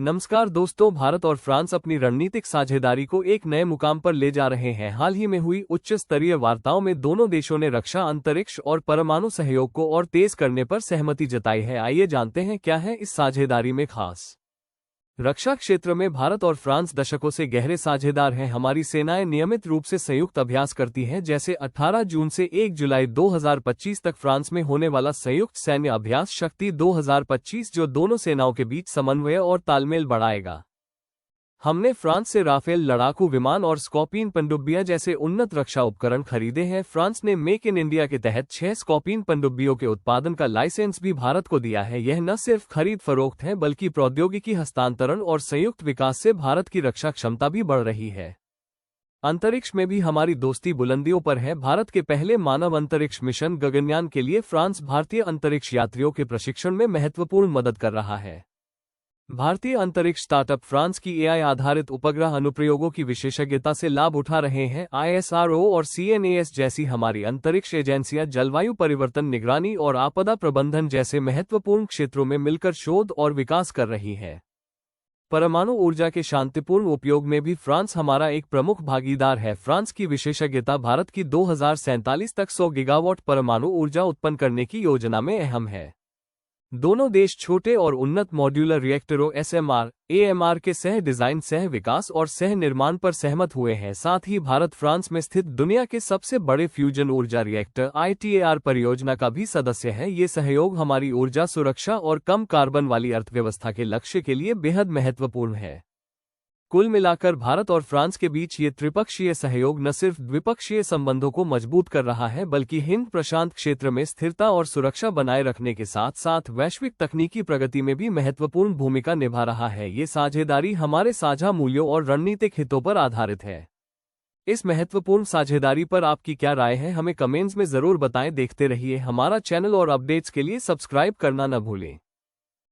नमस्कार दोस्तों, भारत और फ्रांस अपनी रणनीतिक साझेदारी को एक नए मुकाम पर ले जा रहे हैं। हाल ही में हुई उच्च स्तरीय वार्ताओं में दोनों देशों ने रक्षा, अंतरिक्ष और परमाणु सहयोग को और तेज करने पर सहमति जताई है। आइए जानते हैं क्या है इस साझेदारी में खास। रक्षा क्षेत्र में भारत और फ्रांस दशकों से गहरे साझेदार हैं। हमारी सेनाएं नियमित रूप से संयुक्त अभ्यास करती हैं, जैसे 18 जून से 1 जुलाई 2025 तक फ्रांस में होने वाला संयुक्त सैन्य अभ्यास शक्ति 2025, जो दोनों सेनाओं के बीच समन्वय और तालमेल बढ़ाएगा। हमने फ्रांस से राफेल लड़ाकू विमान और स्कॉर्पियन पनडुब्बियां जैसे उन्नत रक्षा उपकरण खरीदे हैं। फ्रांस ने मेक इन इंडिया के तहत 6 स्कॉर्पियन पनडुब्बियों के उत्पादन का लाइसेंस भी भारत को दिया है। यह न सिर्फ खरीद फरोख्त है, बल्कि प्रौद्योगिकी हस्तांतरण और संयुक्त विकास से भारत की रक्षा क्षमता भी बढ़ रही है। अंतरिक्ष में भी हमारी दोस्ती बुलंदियों पर है। भारत के पहले मानव अंतरिक्ष मिशन गगनयान के लिए फ्रांस भारतीय अंतरिक्ष यात्रियों के प्रशिक्षण में महत्वपूर्ण मदद कर रहा है। भारतीय अंतरिक्ष स्टार्टअप फ्रांस की एआई आधारित उपग्रह अनुप्रयोगों की विशेषज्ञता से लाभ उठा रहे हैं। आईएसआरओ और सीएनएएस जैसी हमारी अंतरिक्ष एजेंसियां जलवायु परिवर्तन निगरानी और आपदा प्रबंधन जैसे महत्वपूर्ण क्षेत्रों में मिलकर शोध और विकास कर रही है। परमाणु ऊर्जा के शांतिपूर्ण उपयोग में भी फ्रांस हमारा एक प्रमुख भागीदार है। फ्रांस की विशेषज्ञता भारत की 2047 तक 100 गीगावाट परमाणु ऊर्जा उत्पन्न करने की योजना में अहम है। दोनों देश छोटे और उन्नत मॉड्यूलर रिएक्टरों एसएमआर, एएमआर के सह डिजाइन, सह विकास और सह निर्माण पर सहमत हुए हैं। साथ ही भारत फ्रांस में स्थित दुनिया के सबसे बड़े फ्यूजन ऊर्जा रिएक्टर आईटीएआर परियोजना का भी सदस्य है। ये सहयोग हमारी ऊर्जा सुरक्षा और कम कार्बन वाली अर्थव्यवस्था के लक्ष्य के लिए बेहद महत्वपूर्ण है। कुल मिलाकर भारत और फ्रांस के बीच ये त्रिपक्षीय सहयोग न सिर्फ द्विपक्षीय संबंधों को मजबूत कर रहा है, बल्कि हिंद प्रशांत क्षेत्र में स्थिरता और सुरक्षा बनाए रखने के साथ साथ वैश्विक तकनीकी प्रगति में भी महत्वपूर्ण भूमिका निभा रहा है। ये साझेदारी हमारे साझा मूल्यों और रणनीतिक हितों पर आधारित है। इस महत्वपूर्ण साझेदारी पर आपकी क्या राय है, हमें कमेंट्स में जरूर बताएं। देखते रहिए हमारा चैनल और अपडेट्स के लिए सब्सक्राइब करना न भूलें।